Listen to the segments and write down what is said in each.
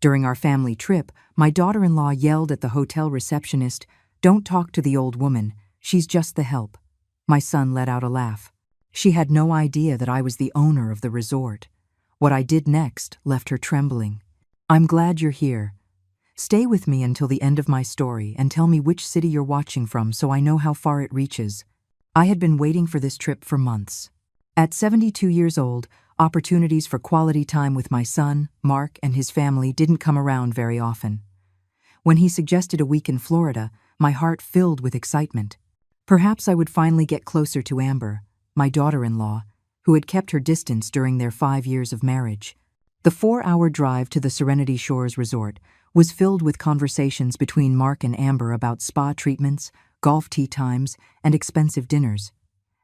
During our family trip, my daughter-in-law yelled at the hotel receptionist, "Don't talk to the old woman, she's just the help." My son let out a laugh. She had no idea that I was the owner of the resort. What I did next left her trembling. "I'm glad you're here. Stay with me until the end of my story and tell me which city you're watching from so I know how far it reaches." I had been waiting for this trip for months. At 72 years old, opportunities for quality time with my son, Mark, and his family didn't come around very often. When he suggested a week in Florida, my heart filled with excitement. Perhaps I would finally get closer to Amber, my daughter-in-law, who had kept her distance during their 5 years of marriage. The 4-hour drive to the Serenity Shores Resort was filled with conversations between Mark and Amber about spa treatments, golf tee times, and expensive dinners,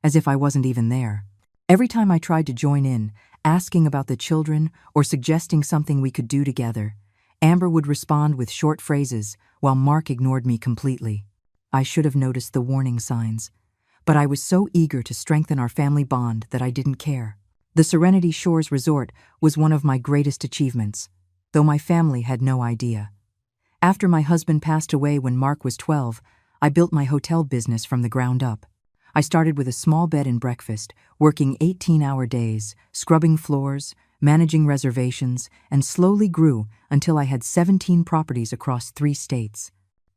as if I wasn't even there. Every time I tried to join in, asking about the children or suggesting something we could do together, Amber would respond with short phrases while Mark ignored me completely. I should have noticed the warning signs, but I was so eager to strengthen our family bond that I didn't care. The Serenity Shores Resort was one of my greatest achievements, though my family had no idea. After my husband passed away when Mark was 12, I built my hotel business from the ground up. I started with a small bed and breakfast, working 18-hour days, scrubbing floors, managing reservations, and slowly grew until I had 17 properties across 3 states.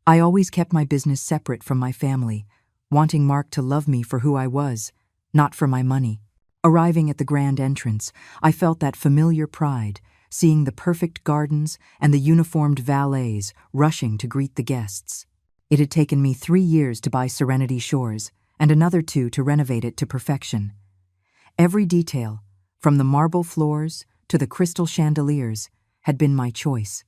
I always kept my business separate from my family, wanting Mark to love me for who I was, not for my money. Arriving at the grand entrance, I felt that familiar pride, seeing the perfect gardens and the uniformed valets rushing to greet the guests. It had taken me 3 years to buy Serenity Shores, and another 2 to renovate it to perfection. Every detail, from the marble floors to the crystal chandeliers, had been my choice.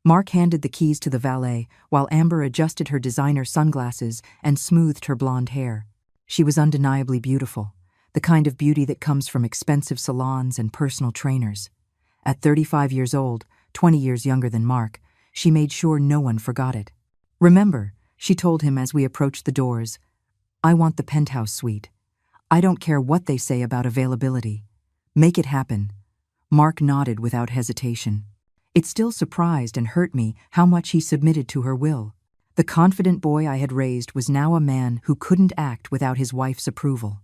Mark handed the keys to the valet, while Amber adjusted her designer sunglasses and smoothed her blonde hair. She was undeniably beautiful, the kind of beauty that comes from expensive salons and personal trainers. At 35 years old, 20 years younger than Mark, she made sure no one forgot it. "Remember," she told him as we approached the doors, "I want the penthouse suite. I don't care what they say about availability. Make it happen." Mark nodded without hesitation. It still surprised and hurt me how much he submitted to her will. The confident boy I had raised was now a man who couldn't act without his wife's approval.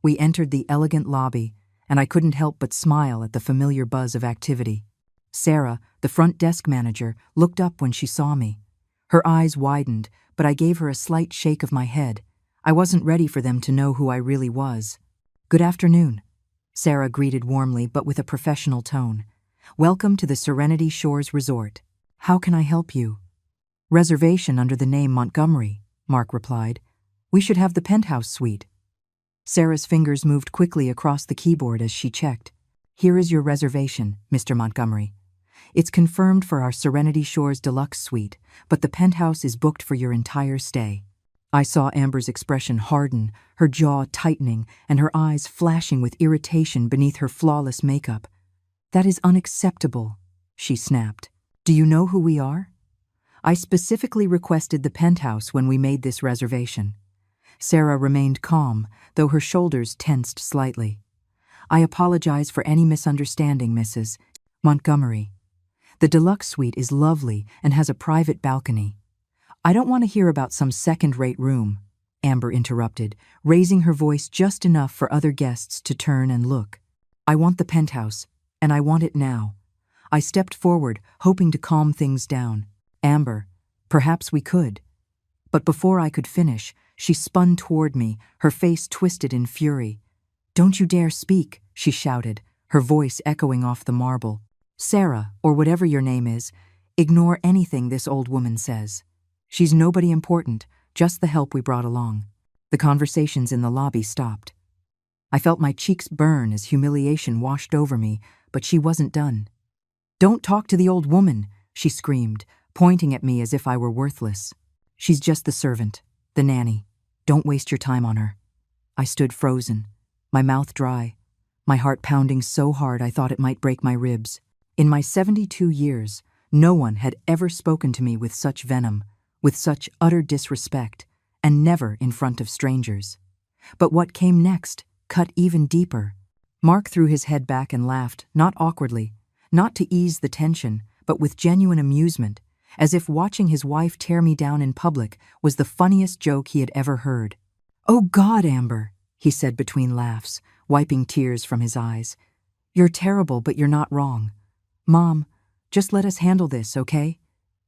We entered the elegant lobby, and I couldn't help but smile at the familiar buzz of activity. Sarah, the front desk manager, looked up when she saw me. Her eyes widened, but I gave her a slight shake of my head. I wasn't ready for them to know who I really was. "Good afternoon," Sarah greeted warmly but with a professional tone. "Welcome to the Serenity Shores Resort. How can I help you?" "Reservation under the name Montgomery," Mark replied. "We should have the penthouse suite." Sarah's fingers moved quickly across the keyboard as she checked. "Here is your reservation, Mr. Montgomery. It's confirmed for our Serenity Shores Deluxe Suite, but the penthouse is booked for your entire stay." I saw Amber's expression harden, her jaw tightening, and her eyes flashing with irritation beneath her flawless makeup. "That is unacceptable," she snapped. "Do you know who we are?" "I specifically requested the penthouse when we made this reservation." Sarah remained calm, though her shoulders tensed slightly. "I apologize for any misunderstanding, Mrs. Montgomery. The deluxe suite is lovely and has a private balcony." "I don't want to hear about some second-rate room," Amber interrupted, raising her voice just enough for other guests to turn and look. "I want the penthouse, and I want it now." I stepped forward, hoping to calm things down. "Amber, perhaps we could." But before I could finish, she spun toward me, her face twisted in fury. "Don't you dare speak," she shouted, her voice echoing off the marble. "Sarah, or whatever your name is, ignore anything this old woman says. She's nobody important, just the help we brought along." The conversations in the lobby stopped. I felt my cheeks burn as humiliation washed over me, but she wasn't done. "Don't talk to the old woman," she screamed, pointing at me as if I were worthless. "She's just the servant, the nanny. Don't waste your time on her." I stood frozen, my mouth dry, my heart pounding so hard I thought it might break my ribs. In my 72 years, no one had ever spoken to me with such venom, with such utter disrespect, and never in front of strangers. But what came next cut even deeper. Mark threw his head back and laughed, not awkwardly, not to ease the tension, but with genuine amusement, as if watching his wife tear me down in public was the funniest joke he had ever heard. "Oh God, Amber," he said between laughs, wiping tears from his eyes. "You're terrible, but you're not wrong. Mom, just let us handle this, okay?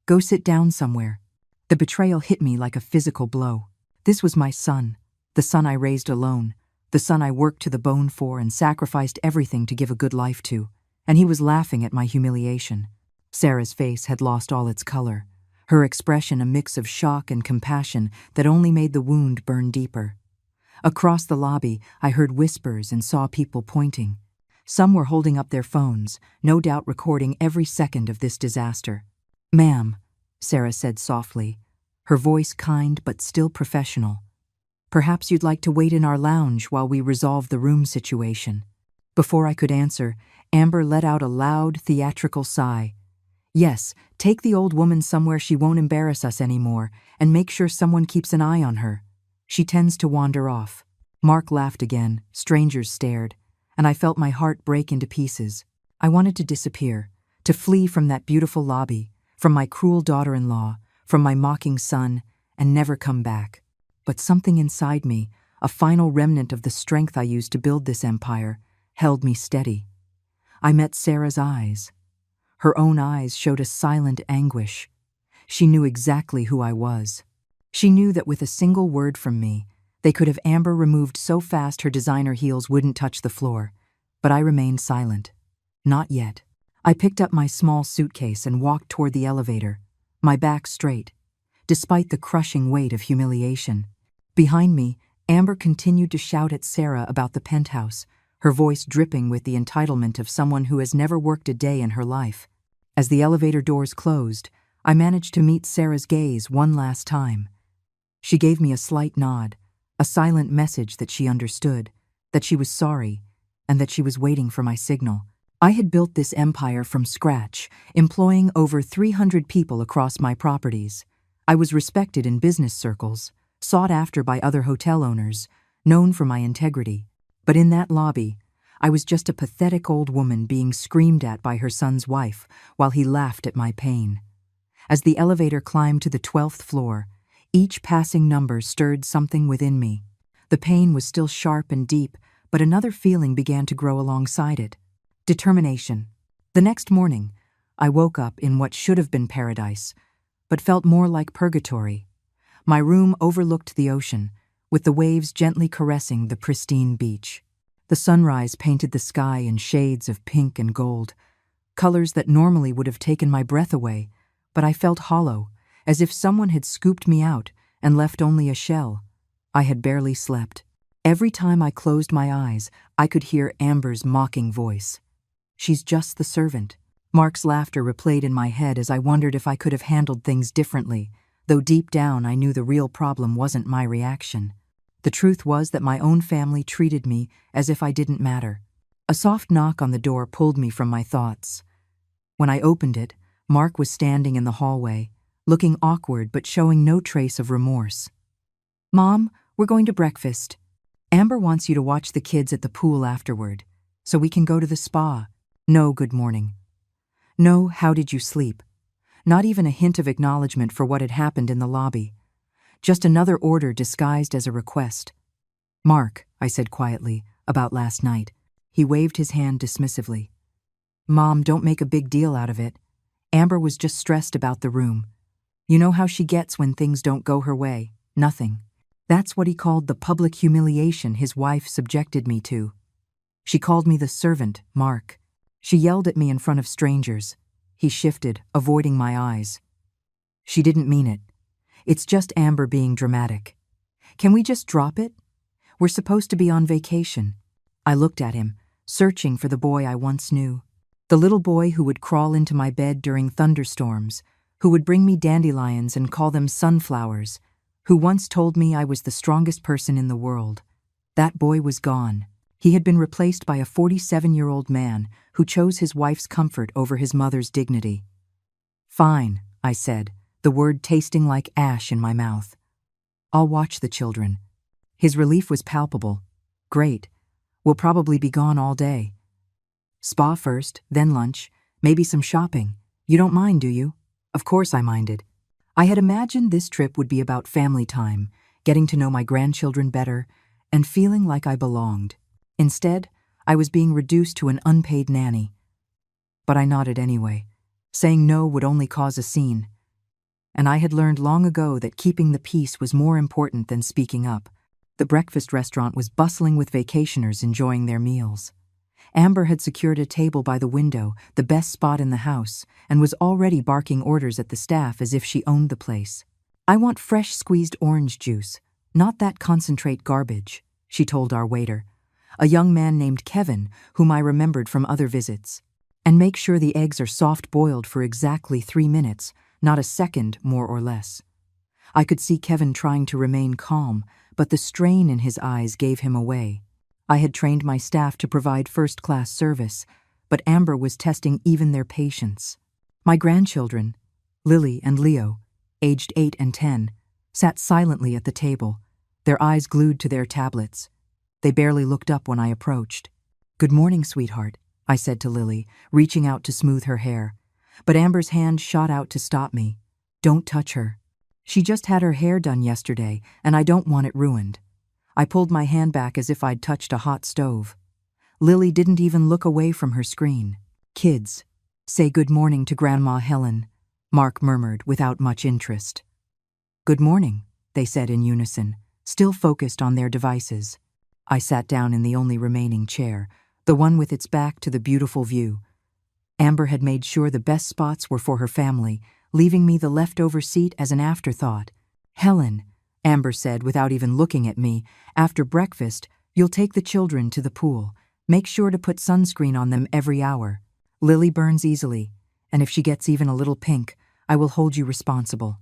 Go sit down somewhere." The betrayal hit me like a physical blow. This was my son, the son I raised alone, the son I worked to the bone for and sacrificed everything to give a good life to, and he was laughing at my humiliation. Sarah's face had lost all its color, her expression a mix of shock and compassion that only made the wound burn deeper. Across the lobby, I heard whispers and saw people pointing. Some were holding up their phones, no doubt recording every second of this disaster. "Ma'am," Sarah said softly, her voice kind but still professional. "Perhaps you'd like to wait in our lounge while we resolve the room situation." Before I could answer, Amber let out a loud, theatrical sigh. "Yes, take the old woman somewhere she won't embarrass us anymore, and make sure someone keeps an eye on her. She tends to wander off." Mark laughed again, strangers stared, and I felt my heart break into pieces. I wanted to disappear, to flee from that beautiful lobby, from my cruel daughter-in-law, from my mocking son, and never come back. But something inside me, a final remnant of the strength I used to build this empire, held me steady. I met Sarah's eyes. Her own eyes showed a silent anguish. She knew exactly who I was. She knew that with a single word from me, they could have Amber removed so fast her designer heels wouldn't touch the floor. But I remained silent. Not yet. I picked up my small suitcase and walked toward the elevator, my back straight, despite the crushing weight of humiliation. Behind me, Amber continued to shout at Sarah about the penthouse, her voice dripping with the entitlement of someone who has never worked a day in her life. As the elevator doors closed, I managed to meet Sarah's gaze one last time. She gave me a slight nod, a silent message that she understood, that she was sorry, and that she was waiting for my signal. I had built this empire from scratch, employing over 300 people across my properties. I was respected in business circles, sought after by other hotel owners, known for my integrity. But in that lobby, I was just a pathetic old woman being screamed at by her son's wife while he laughed at my pain. As the elevator climbed to the 12th floor, each passing number stirred something within me. The pain was still sharp and deep, but another feeling began to grow alongside it. Determination. The next morning, I woke up in what should have been paradise, but felt more like purgatory. My room overlooked the ocean, with the waves gently caressing the pristine beach. The sunrise painted the sky in shades of pink and gold, colors that normally would have taken my breath away, but I felt hollow, as if someone had scooped me out and left only a shell. I had barely slept. Every time I closed my eyes, I could hear Amber's mocking voice. "She's just the servant." Mark's laughter replayed in my head as I wondered if I could have handled things differently, though deep down I knew the real problem wasn't my reaction. The truth was that my own family treated me as if I didn't matter. A soft knock on the door pulled me from my thoughts. When I opened it, Mark was standing in the hallway, looking awkward but showing no trace of remorse. "Mom, we're going to breakfast. Amber wants you to watch the kids at the pool afterward, so we can go to the spa." No good morning. No how did you sleep. Not even a hint of acknowledgement for what had happened in the lobby. Just another order disguised as a request. "Mark," I said quietly, "about last night." He waved his hand dismissively. "Mom, don't make a big deal out of it. Amber was just stressed about the room. You know how she gets when things don't go her way. Nothing." That's what he called the public humiliation his wife subjected me to. She called me the servant, Mark. She yelled at me in front of strangers. He shifted, avoiding my eyes. "She didn't mean it. It's just Amber being dramatic. Can we just drop it? We're supposed to be on vacation." I looked at him, searching for the boy I once knew. The little boy who would crawl into my bed during thunderstorms, who would bring me dandelions and call them sunflowers, who once told me I was the strongest person in the world. That boy was gone. He had been replaced by a 47-year-old man who chose his wife's comfort over his mother's dignity. "Fine," I said, the word tasting like ash in my mouth. "I'll watch the children." His relief was palpable. "Great. We'll probably be gone all day. Spa first, then lunch, maybe some shopping." You don't mind, do you? Of course I minded. I had imagined this trip would be about family time, getting to know my grandchildren better, and feeling like I belonged. Instead, I was being reduced to an unpaid nanny. But I nodded anyway. Saying no would only cause a scene. And I had learned long ago that keeping the peace was more important than speaking up. The breakfast restaurant was bustling with vacationers enjoying their meals. Amber had secured a table by the window, the best spot in the house, and was already barking orders at the staff as if she owned the place. "I want fresh squeezed orange juice, not that concentrate garbage," she told our waiter, a young man named Kevin, whom I remembered from other visits. "And make sure the eggs are soft-boiled for exactly 3 minutes, not a second more or less." I could see Kevin trying to remain calm, but the strain in his eyes gave him away. I had trained my staff to provide first-class service, but Amber was testing even their patience. My grandchildren, Lily and Leo, aged 8 and 10, sat silently at the table, their eyes glued to their tablets. They barely looked up when I approached. "Good morning, sweetheart," I said to Lily, reaching out to smooth her hair. But Amber's hand shot out to stop me. "Don't touch her. She just had her hair done yesterday, and I don't want it ruined." I pulled my hand back as if I'd touched a hot stove. Lily didn't even look away from her screen. "Kids, say good morning to Grandma Helen," Mark murmured without much interest. "Good morning," they said in unison, still focused on their devices. I sat down in the only remaining chair, the one with its back to the beautiful view. Amber had made sure the best spots were for her family, leaving me the leftover seat as an afterthought. "Helen," Amber said without even looking at me, "after breakfast, you'll take the children to the pool. Make sure to put sunscreen on them every hour. Lily burns easily, and if she gets even a little pink, I will hold you responsible."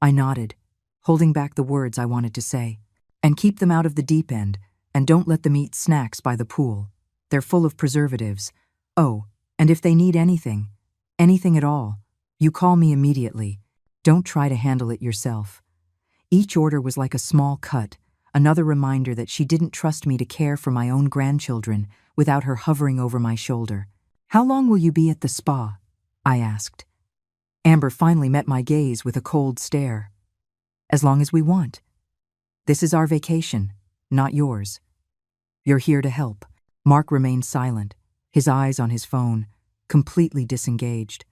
I nodded, holding back the words I wanted to say. "And keep them out of the deep end, and don't let them eat snacks by the pool. They're full of preservatives. Oh, and if they need anything at all, you call me immediately. Don't try to handle it yourself." Each order was like a small cut, another reminder that she didn't trust me to care for my own grandchildren without her hovering over my shoulder. "How long will you be at the spa?" I asked. Amber finally met my gaze with a cold stare. "As long as we want. This is our vacation, not yours." "You're here to help." Mark remained silent, his eyes on his phone, completely disengaged.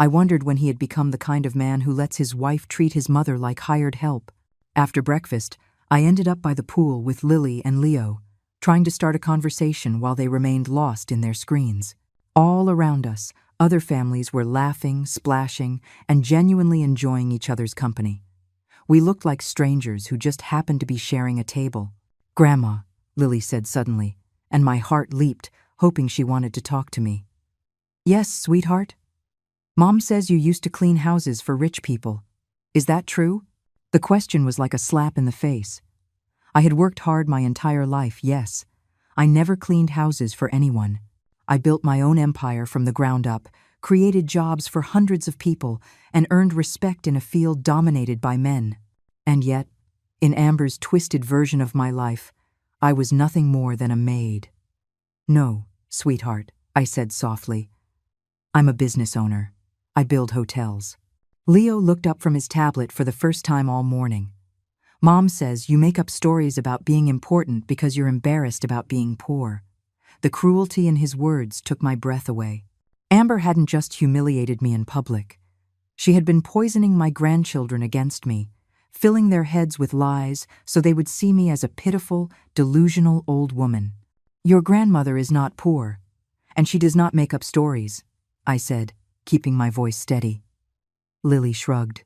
I wondered when he had become the kind of man who lets his wife treat his mother like hired help. After breakfast, I ended up by the pool with Lily and Leo, trying to start a conversation while they remained lost in their screens. All around us, other families were laughing, splashing, and genuinely enjoying each other's company. We looked like strangers who just happened to be sharing a table. "Grandma," Lily said suddenly, and my heart leaped, hoping she wanted to talk to me. "Yes, sweetheart? Mom says you used to clean houses for rich people. Is that true?" The question was like a slap in the face. I had worked hard my entire life, yes. I never cleaned houses for anyone. I built my own empire from the ground up, created jobs for hundreds of people, and earned respect in a field dominated by men. And yet, in Amber's twisted version of my life, I was nothing more than a maid. "No, sweetheart," I said softly. "I'm a business owner. I build hotels." Leo looked up from his tablet for the first time all morning. "Mom says you make up stories about being important because you're embarrassed about being poor." The cruelty in his words took my breath away. Amber hadn't just humiliated me in public. She had been poisoning my grandchildren against me, filling their heads with lies so they would see me as a pitiful, delusional old woman. "Your grandmother is not poor, and she does not make up stories," I said, keeping my voice steady. Lily shrugged.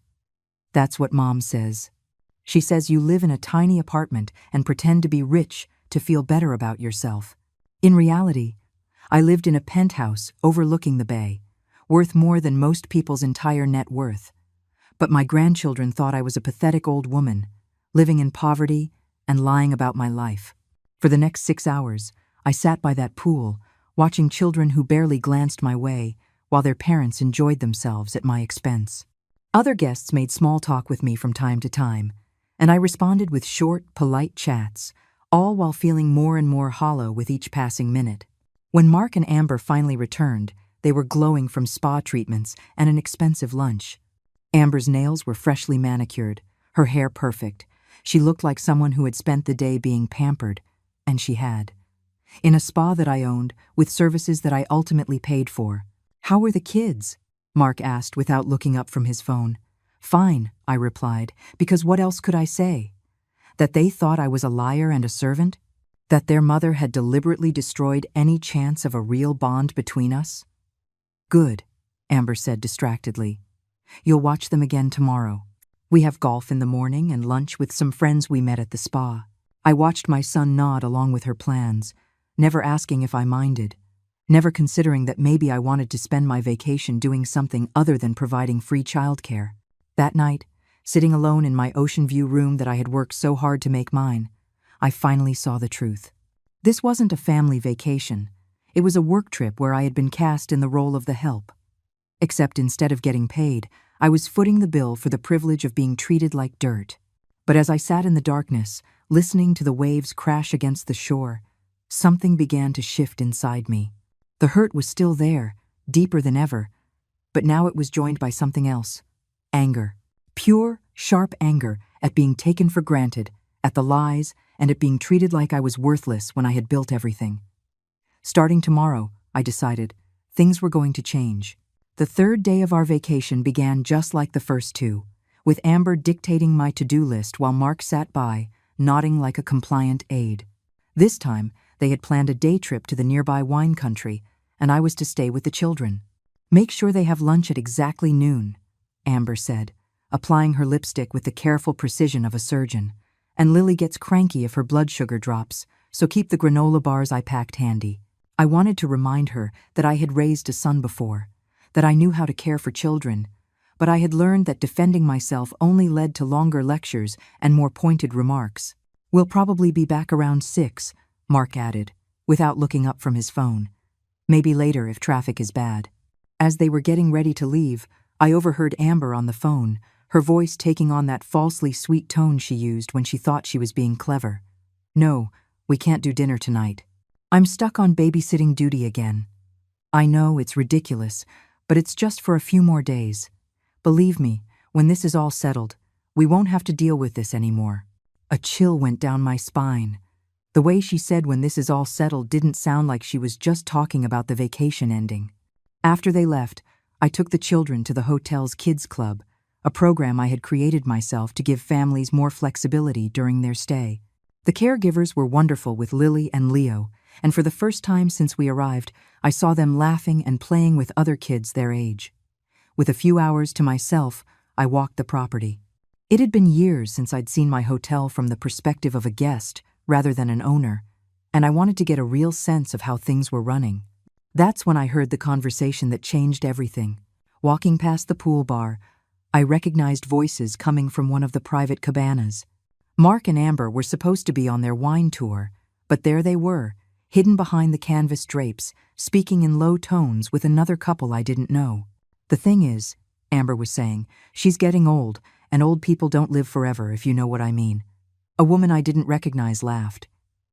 "That's what Mom says. She says you live in a tiny apartment and pretend to be rich to feel better about yourself. In reality, I lived in a penthouse overlooking the bay, worth more than most people's entire net worth. But my grandchildren thought I was a pathetic old woman, living in poverty and lying about my life. For the next 6 hours, I sat by that pool, watching children who barely glanced my way, while their parents enjoyed themselves at my expense. Other guests made small talk with me from time to time, and I responded with short, polite chats, all while feeling more and more hollow with each passing minute. When Mark and Amber finally returned, They were glowing from spa treatments and an expensive lunch. Amber's nails were freshly manicured, her hair perfect. She looked like someone who had spent the day being pampered, and she had. In a spa that I owned, with services that I ultimately paid for. "How were the kids?" Mark asked without looking up from his phone. "Fine," I replied, because what else could I say? That they thought I was a liar and a servant? That their mother had deliberately destroyed any chance of a real bond between us? "Good," Amber said distractedly. "You'll watch them again tomorrow. We have golf in the morning and lunch with some friends we met at the spa." I watched my son nod along with her plans, never asking if I minded, never considering that maybe I wanted to spend my vacation doing something other than providing free childcare. That night, sitting alone in my ocean view room that I had worked so hard to make mine, I finally saw the truth. This wasn't a family vacation. It was a work trip where I had been cast in the role of the help. Except instead of getting paid, I was footing the bill for the privilege of being treated like dirt. But as I sat in the darkness, listening to the waves crash against the shore, something began to shift inside me. The hurt was still there, deeper than ever, but now it was joined by something else. Anger. Pure, sharp anger at being taken for granted, at the lies, and at being treated like I was worthless when I had built everything. Starting tomorrow, I decided, things were going to change. The third day of our vacation began just like the first two, with Amber dictating my to-do list while Mark sat by, nodding like a compliant aide. This time, they had planned a day trip to the nearby wine country, and I was to stay with the children. "Make sure they have lunch at exactly noon," Amber said, applying her lipstick with the careful precision of a surgeon. "And Lily gets cranky if her blood sugar drops, so keep the granola bars I packed handy." I wanted to remind her that I had raised a son before, that I knew how to care for children, but I had learned that defending myself only led to longer lectures and more pointed remarks. "We'll probably be back around 6, Mark added, without looking up from his phone. "Maybe later if traffic is bad." As they were getting ready to leave, I overheard Amber on the phone, her voice taking on that falsely sweet tone she used when she thought she was being clever. "No, we can't do dinner tonight. I'm stuck on babysitting duty again. I know it's ridiculous, but it's just for a few more days. Believe me, when this is all settled, we won't have to deal with this anymore." A chill went down my spine. The way she said "when this is all settled" didn't sound like she was just talking about the vacation ending. After they left, I took the children to the hotel's kids club, a program I had created myself to give families more flexibility during their stay. The caregivers were wonderful with Lily and Leo, and for the first time since we arrived, I saw them laughing and playing with other kids their age. With a few hours to myself, I walked the property. It had been years since I'd seen my hotel from the perspective of a guest rather than an owner, and I wanted to get a real sense of how things were running. That's when I heard the conversation that changed everything. Walking past the pool bar, I recognized voices coming from one of the private cabanas. Mark and Amber were supposed to be on their wine tour, but there they were, hidden behind the canvas drapes, speaking in low tones with another couple I didn't know. "The thing is," Amber was saying, "she's getting old, and old people don't live forever, if you know what I mean." A woman I didn't recognize laughed.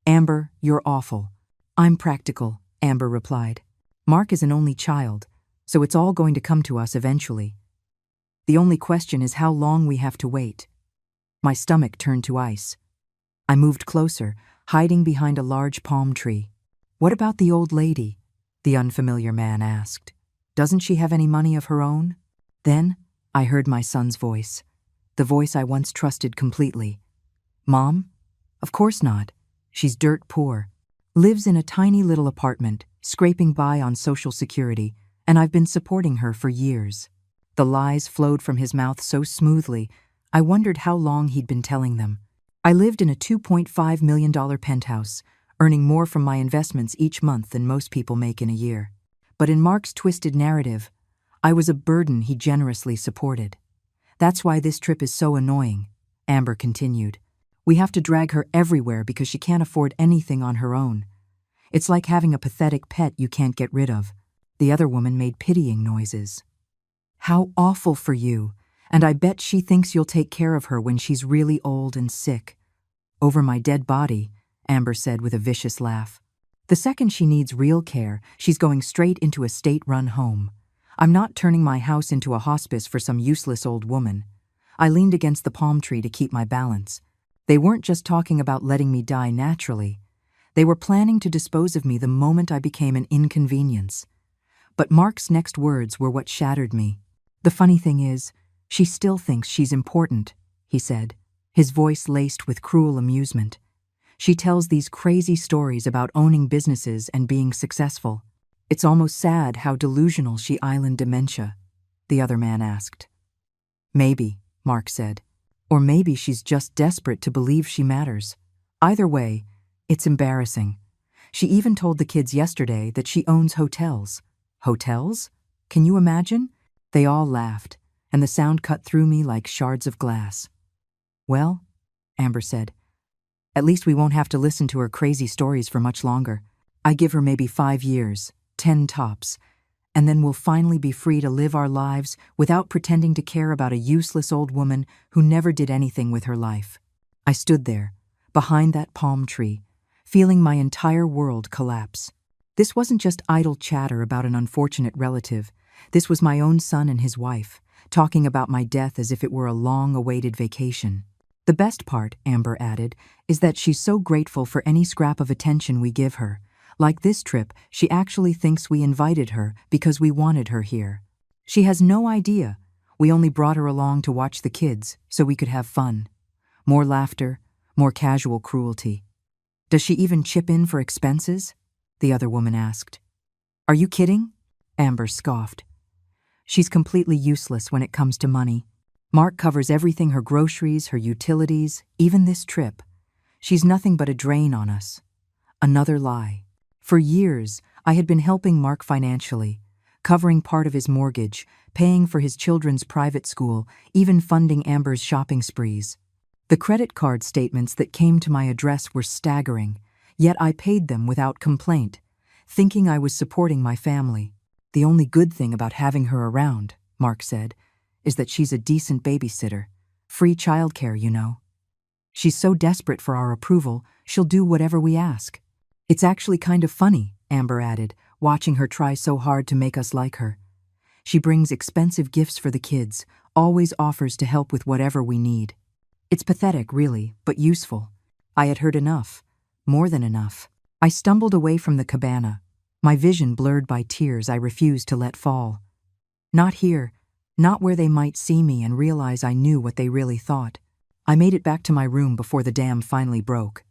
"Amber, you're awful." "I'm practical," Amber replied. "Mark is an only child, so it's all going to come to us eventually. The only question is how long we have to wait." My stomach turned to ice. I moved closer, hiding behind a large palm tree. "What about the old lady?" the unfamiliar man asked. "Doesn't she have any money of her own?" Then I heard my son's voice, the voice I once trusted completely. "Mom? Of course not. She's dirt poor. Lives in a tiny little apartment, scraping by on Social Security, and I've been supporting her for years." The lies flowed from his mouth so smoothly, I wondered how long he'd been telling them. I lived in a $2.5 million penthouse, earning more from my investments each month than most people make in a year. But in Mark's twisted narrative, I was a burden he generously supported. "That's why this trip is so annoying," Amber continued. "We have to drag her everywhere because she can't afford anything on her own. It's like having a pathetic pet you can't get rid of." The other woman made pitying noises. "How awful for you, and I bet she thinks you'll take care of her when she's really old and sick." "Over my dead body," Amber said with a vicious laugh. The second she needs real care, she's going straight into a state-run home. I'm not turning my house into a hospice for some useless old woman. I leaned against the palm tree to keep my balance. They weren't just talking about letting me die naturally. They were planning to dispose of me the moment I became an inconvenience. But Mark's next words were what shattered me. The funny thing is, she still thinks she's important, he said, his voice laced with cruel amusement. She tells these crazy stories about owning businesses and being successful. It's almost sad how delusional she island dementia, the other man asked. Maybe, Mark said. Or maybe she's just desperate to believe she matters. Either way, it's embarrassing. She even told the kids yesterday that she owns hotels. Hotels? Can you imagine? They all laughed, and the sound cut through me like shards of glass. Well, Amber said, at least we won't have to listen to her crazy stories for much longer. I give her maybe 5 years, 10 tops, and then we'll finally be free to live our lives without pretending to care about a useless old woman who never did anything with her life. I stood there, behind that palm tree, feeling my entire world collapse. This wasn't just idle chatter about an unfortunate relative. This was my own son and his wife, talking about my death as if it were a long-awaited vacation. The best part, Amber added, is that she's so grateful for any scrap of attention we give her. Like this trip, she actually thinks we invited her because we wanted her here. She has no idea. We only brought her along to watch the kids so we could have fun. More laughter, more casual cruelty. Does she even chip in for expenses? The other woman asked. Are you kidding? Amber scoffed. She's completely useless when it comes to money. Mark covers everything, her groceries, her utilities, even this trip. She's nothing but a drain on us. Another lie. For years, I had been helping Mark financially, covering part of his mortgage, paying for his children's private school, even funding Amber's shopping sprees. The credit card statements that came to my address were staggering, yet I paid them without complaint, thinking I was supporting my family. The only good thing about having her around, Mark said, is that she's a decent babysitter. Free childcare, you know. She's so desperate for our approval, she'll do whatever we ask. It's actually kind of funny, Amber added, watching her try so hard to make us like her. She brings expensive gifts for the kids, always offers to help with whatever we need. It's pathetic, really, but useful. I had heard enough. More than enough. I stumbled away from the cabana, my vision blurred by tears I refused to let fall. Not here. Not where they might see me and realize I knew what they really thought. I made it back to my room before the dam finally broke.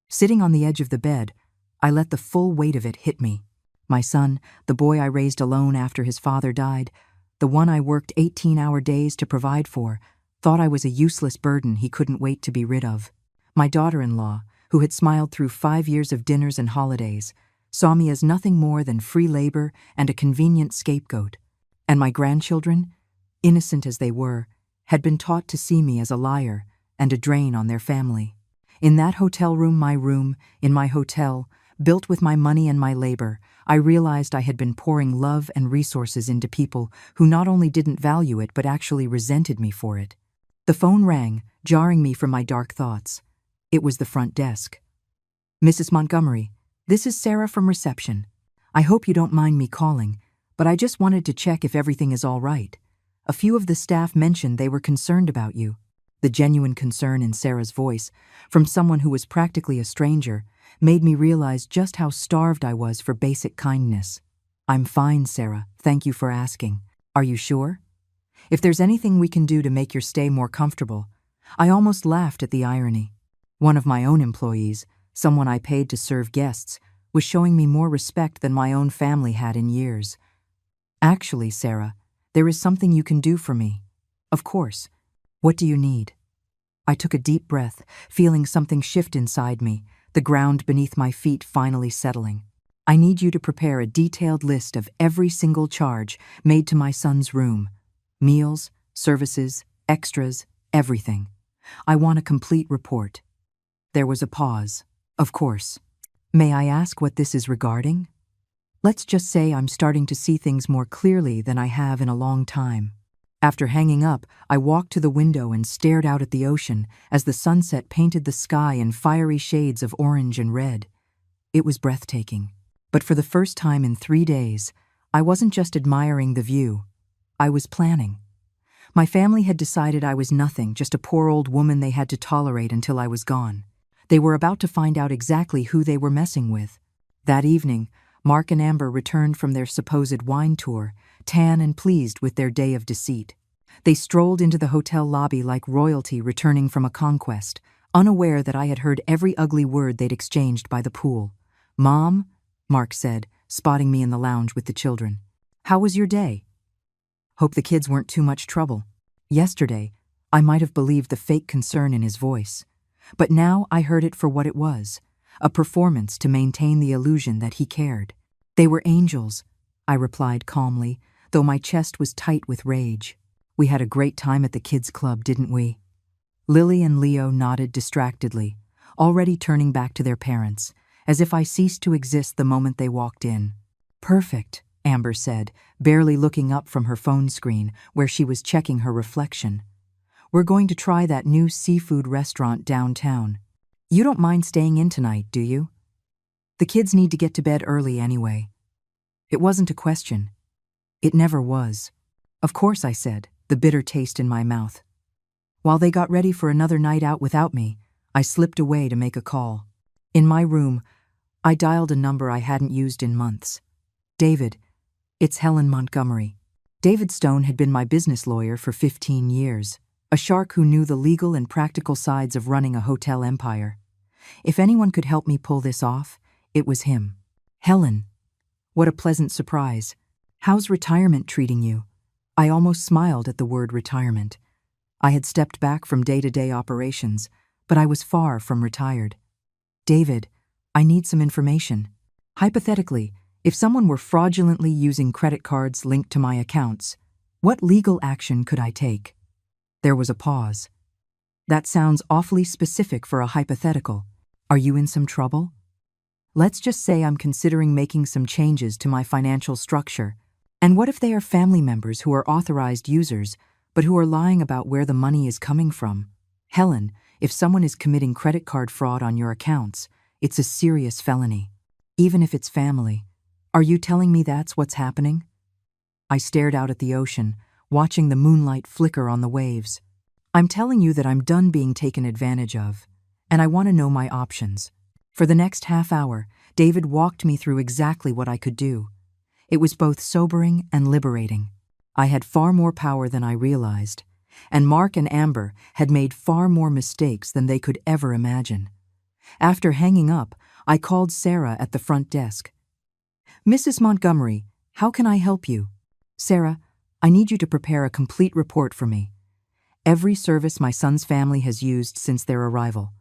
Sitting on the edge of the bed, I let the full weight of it hit me. My son, the boy I raised alone after his father died, the one I worked 18-hour days to provide for, thought I was a useless burden he couldn't wait to be rid of. My daughter-in-law, who had smiled through 5 years of dinners and holidays, saw me as nothing more than free labor and a convenient scapegoat. And my grandchildren, innocent as they were, had been taught to see me as a liar and a drain on their family. In that hotel room, in my hotel, built with my money and my labor, I realized I had been pouring love and resources into people who not only didn't value it but actually resented me for it. The phone rang, jarring me from my dark thoughts. It was the front desk. Mrs. Montgomery, this is Sarah from reception. I hope you don't mind me calling, but I just wanted to check if everything is all right. A few of the staff mentioned they were concerned about you. The genuine concern in Sarah's voice, from someone who was practically a stranger, made me realize just how starved I was for basic kindness. I'm fine, Sarah. Thank you for asking. Are you sure? If there's anything we can do to make your stay more comfortable. I almost laughed at the irony. One of my own employees, someone I paid to serve guests, was showing me more respect than my own family had in years. Actually, Sarah, there is something you can do for me. Of course. What do you need? I took a deep breath, feeling something shift inside me, the ground beneath my feet finally settling. I need you to prepare a detailed list of every single charge made to my son's room. Meals, services, extras, everything. I want a complete report. There was a pause. Of course. May I ask what this is regarding? Let's just say I'm starting to see things more clearly than I have in a long time. After hanging up, I walked to the window and stared out at the ocean as the sunset painted the sky in fiery shades of orange and red. It was breathtaking. But for the first time in 3 days, I wasn't just admiring the view. I was planning. My family had decided I was nothing, just a poor old woman they had to tolerate until I was gone. They were about to find out exactly who they were messing with. That evening, Mark and Amber returned from their supposed wine tour, tan and pleased with their day of deceit. They strolled into the hotel lobby like royalty returning from a conquest, unaware that I had heard every ugly word they'd exchanged by the pool. "Mom," Mark said, spotting me in the lounge with the children. "How was your day?" "Hope the kids weren't too much trouble." Yesterday, I might have believed the fake concern in his voice. But now I heard it for what it was, a performance to maintain the illusion that he cared. "They were angels," I replied calmly, though my chest was tight with rage. "We had a great time at the kids' club, didn't we?" Lily and Leo nodded distractedly, already turning back to their parents, as if I ceased to exist the moment they walked in. "Perfect," Amber said, barely looking up from her phone screen where she was checking her reflection. "We're going to try that new seafood restaurant downtown. You don't mind staying in tonight, do you? The kids need to get to bed early anyway." It wasn't a question. It never was. "Of course," I said, the bitter taste in my mouth. While they got ready for another night out without me, I slipped away to make a call. In my room, I dialed a number I hadn't used in months. "David, it's Helen Montgomery." David Stone had been my business lawyer for 15 years, a shark who knew the legal and practical sides of running a hotel empire. If anyone could help me pull this off, it was him. "Helen, what a pleasant surprise. How's retirement treating you?" I almost smiled at the word retirement. I had stepped back from day-to-day operations, but I was far from retired. "David, I need some information. Hypothetically, if someone were fraudulently using credit cards linked to my accounts, what legal action could I take?" There was a pause. "That sounds awfully specific for a hypothetical. Are you in some trouble?" "Let's just say I'm considering making some changes to my financial structure. And what if they are family members who are authorized users, but who are lying about where the money is coming from? Helen, if someone is committing credit card fraud on your accounts, it's a serious felony. Even if it's family. Are you telling me that's what's happening?" I stared out at the ocean, watching the moonlight flicker on the waves. "I'm telling you that I'm done being taken advantage of, and I want to know my options." For the next half hour, David walked me through exactly what I could do. It was both sobering and liberating. I had far more power than I realized, and Mark and Amber had made far more mistakes than they could ever imagine. After hanging up, I called Sarah at the front desk. "Mrs. Montgomery, how can I help you?" "Sarah, I need you to prepare a complete report for me. Every service my son's family has used since their arrival.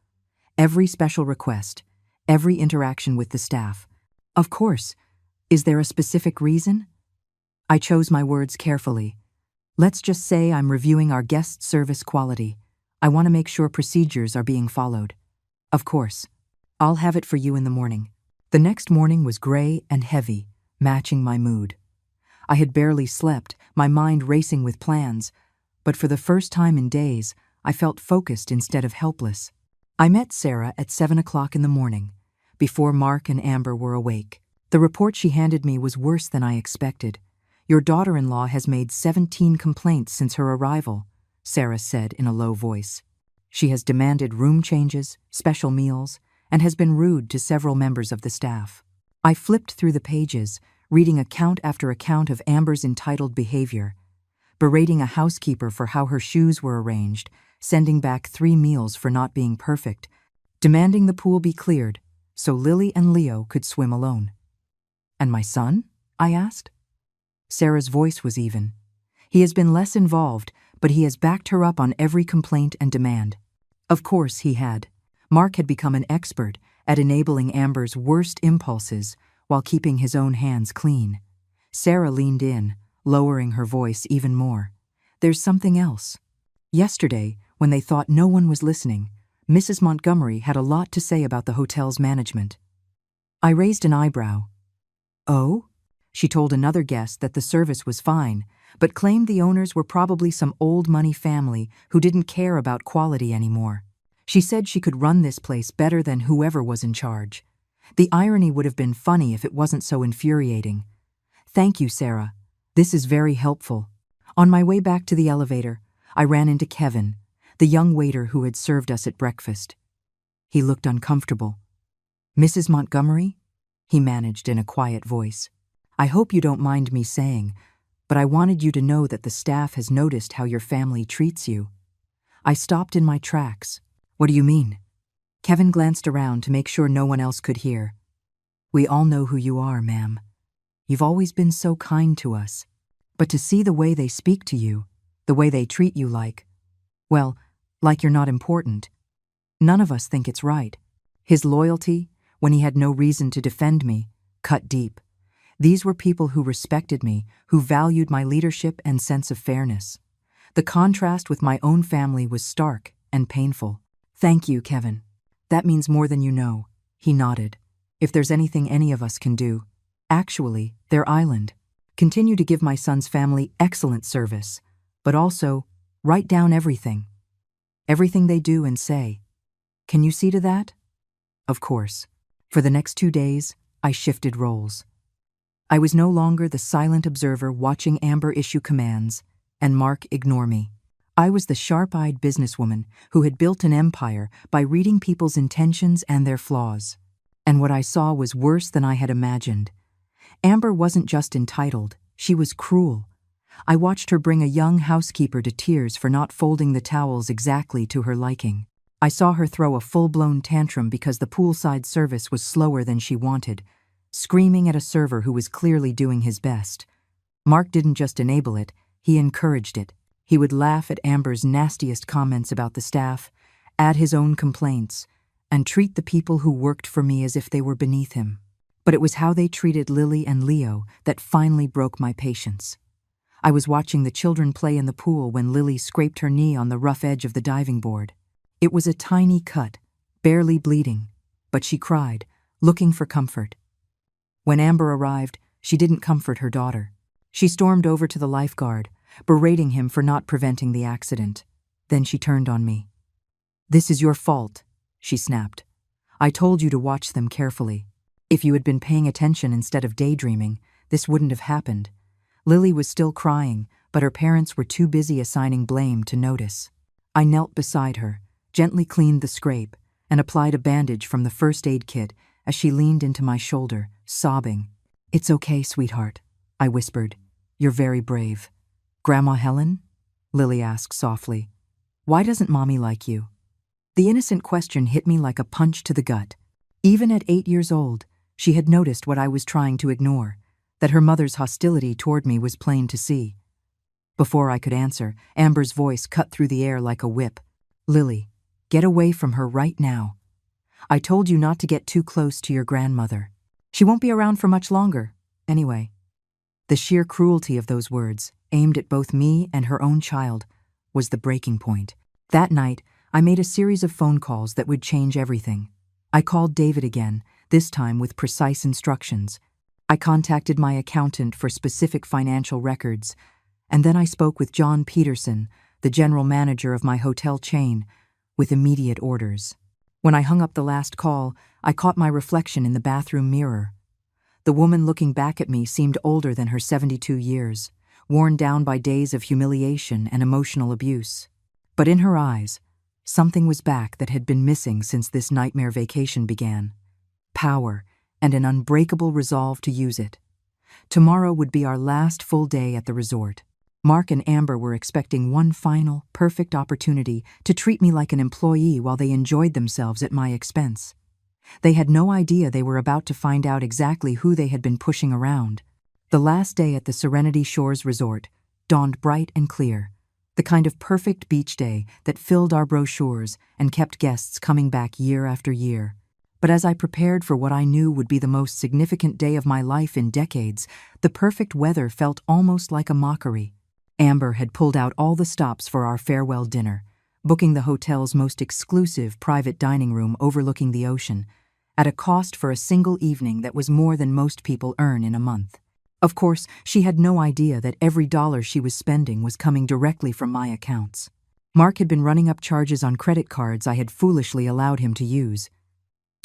Every special request. Every interaction with the staff. Of course. Is there a specific reason?" I chose my words carefully. "Let's just say I'm reviewing our guest service quality. I want to make sure procedures are being followed." "Of course. I'll have it for you in the morning." The next morning was gray and heavy, matching my mood. I had barely slept, my mind racing with plans, but for the first time in days, I felt focused instead of helpless. I met Sarah at 7 o'clock in the morning, before Mark and Amber were awake. The report she handed me was worse than I expected. "Your daughter-in-law has made 17 complaints since her arrival," Sarah said in a low voice. "She has demanded room changes, special meals, and has been rude to several members of the staff." I flipped through the pages, reading account after account of Amber's entitled behavior, berating a housekeeper for how her shoes were arranged, sending back 3 meals for not being perfect, demanding the pool be cleared so Lily and Leo could swim alone. "And my son?" I asked. Sarah's voice was even. "He has been less involved, but he has backed her up on every complaint and demand." Of course he had. Mark had become an expert at enabling Amber's worst impulses while keeping his own hands clean. Sarah leaned in, lowering her voice even more. "There's something else. Yesterday, when they thought no one was listening, Mrs. Montgomery had a lot to say about the hotel's management." I raised an eyebrow. "Oh?" She told another guest that the service was fine, but claimed the owners were probably some old money family who didn't care about quality anymore. She said she could run this place better than whoever was in charge. The irony would have been funny if it wasn't so infuriating. Thank you, Sarah. This is very helpful. On my way back to the elevator, I ran into Kevin, the young waiter who had served us at breakfast. He looked uncomfortable. Mrs. Montgomery? He managed in a quiet voice. I hope you don't mind me saying, but I wanted you to know that the staff has noticed how your family treats you. I stopped in my tracks. What do you mean? Kevin glanced around to make sure no one else could hear. We all know who you are, ma'am. You've always been so kind to us. But to see the way they speak to you, the way they treat you like you're not important, none of us think it's right. His loyalty, when he had no reason to defend me, cut deep. These were people who respected me, who valued my leadership and sense of fairness. The contrast with my own family was stark and painful. Thank you, Kevin. That means more than you know. He nodded. If there's anything any of us can do, actually, their island. Continue to give my son's family excellent service, but also write down everything. Everything they do and say. Can you see to that? Of course. For the next 2 days, I shifted roles. I was no longer the silent observer watching Amber issue commands and Mark ignore me. I was the sharp-eyed businesswoman who had built an empire by reading people's intentions and their flaws. And what I saw was worse than I had imagined. Amber wasn't just entitled, she was cruel. I watched her bring a young housekeeper to tears for not folding the towels exactly to her liking. I saw her throw a full-blown tantrum because the poolside service was slower than she wanted, screaming at a server who was clearly doing his best. Mark didn't just enable it, he encouraged it. He would laugh at Amber's nastiest comments about the staff, add his own complaints, and treat the people who worked for me as if they were beneath him. But it was how they treated Lily and Leo that finally broke my patience. I was watching the children play in the pool when Lily scraped her knee on the rough edge of the diving board. It was a tiny cut, barely bleeding, but she cried, looking for comfort. When Amber arrived, she didn't comfort her daughter. She stormed over to the lifeguard, berating him for not preventing the accident. Then she turned on me. This is your fault, she snapped. I told you to watch them carefully. If you had been paying attention instead of daydreaming, this wouldn't have happened. Lily was still crying, but her parents were too busy assigning blame to notice. I knelt beside her, gently cleaned the scrape, and applied a bandage from the first aid kit as she leaned into my shoulder, sobbing. It's okay, sweetheart, I whispered. You're very brave. Grandma Helen? Lily asked softly. Why doesn't Mommy like you? The innocent question hit me like a punch to the gut. Even at 8 years old, she had noticed what I was trying to ignore, that her mother's hostility toward me was plain to see. Before I could answer, Amber's voice cut through the air like a whip. Lily, get away from her right now. I told you not to get too close to your grandmother. She won't be around for much longer, anyway. The sheer cruelty of those words, aimed at both me and her own child, was the breaking point. That night, I made a series of phone calls that would change everything. I called David again, this time with precise instructions. I contacted my accountant for specific financial records, and then I spoke with John Peterson, the general manager of my hotel chain, with immediate orders. When I hung up the last call, I caught my reflection in the bathroom mirror. The woman looking back at me seemed older than her 72 years, worn down by days of humiliation and emotional abuse. But in her eyes, something was back that had been missing since this nightmare vacation began. Power and an unbreakable resolve to use it. Tomorrow would be our last full day at the resort. Mark and Amber were expecting one final, perfect opportunity to treat me like an employee while they enjoyed themselves at my expense. They had no idea they were about to find out exactly who they had been pushing around. The last day at the Serenity Shores Resort dawned bright and clear, the kind of perfect beach day that filled our brochures and kept guests coming back year after year. But as I prepared for what I knew would be the most significant day of my life in decades, the perfect weather felt almost like a mockery. Amber had pulled out all the stops for our farewell dinner, booking the hotel's most exclusive private dining room overlooking the ocean, at a cost for a single evening that was more than most people earn in a month. Of course, she had no idea that every dollar she was spending was coming directly from my accounts. Mark had been running up charges on credit cards I had foolishly allowed him to use.